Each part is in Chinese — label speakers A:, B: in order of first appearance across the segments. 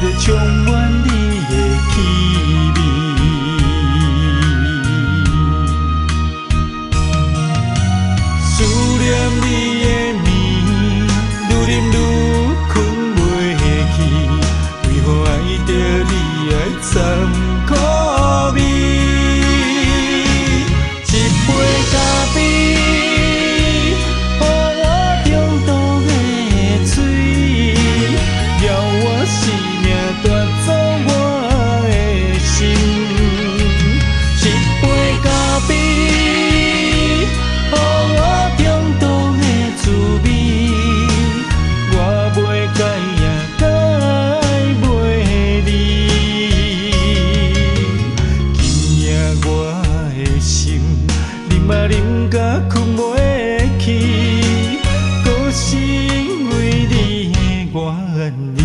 A: 着充满你的气味。思念你的眠，愈啉愈困袂去，为何爱着你爱残苦味？一杯咖啡，予我中毒的水，了我生命，夺走我的心。一杯咖啡，予我中毒的滋味，我袂改也改袂离。今夜我的心，啉啊啉甲困袂去，搁是因为你的愿意。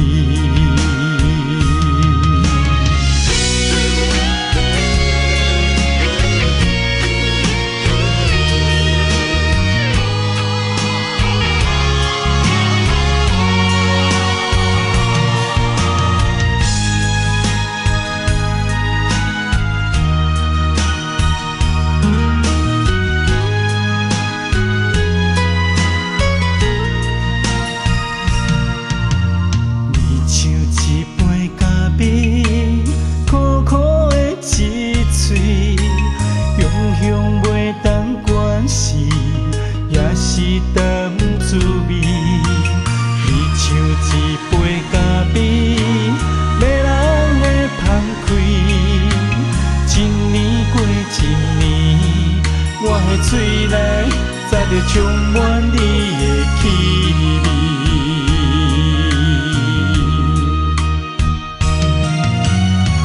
A: 淡滋味，你像一杯咖啡，要人的芳开。一年过一年，我的嘴内早就充满你的气味。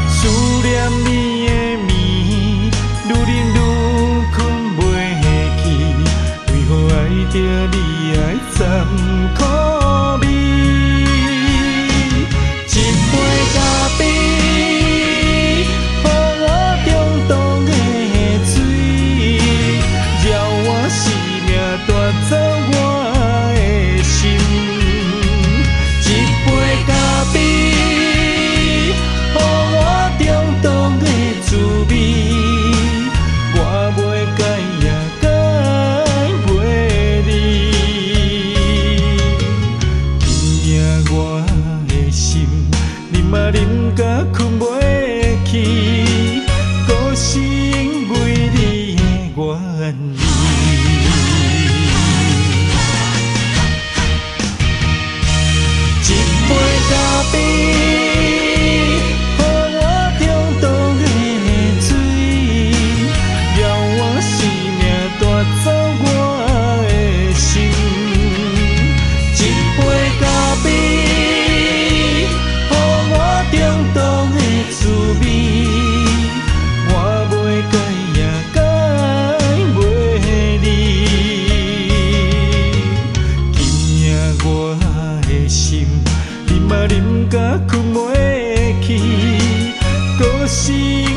A: 思念你的眠，愈啉愈困袂去。爱着你爱残苦味，一杯咖啡，予我中毒的水，了我生命，夺走我的心。一杯咖啡，予我中毒的滋味，我袂改也改。我的心，啉啊啉甲困袂去，搁是因为你的愿意。一杯咖啡，予我中毒的水，了我生命，夺走我的心。一杯咖啡。中毒的滋味，我袂改也改袂离。今夜我的心，啉啊啉甲困袂去，搁是。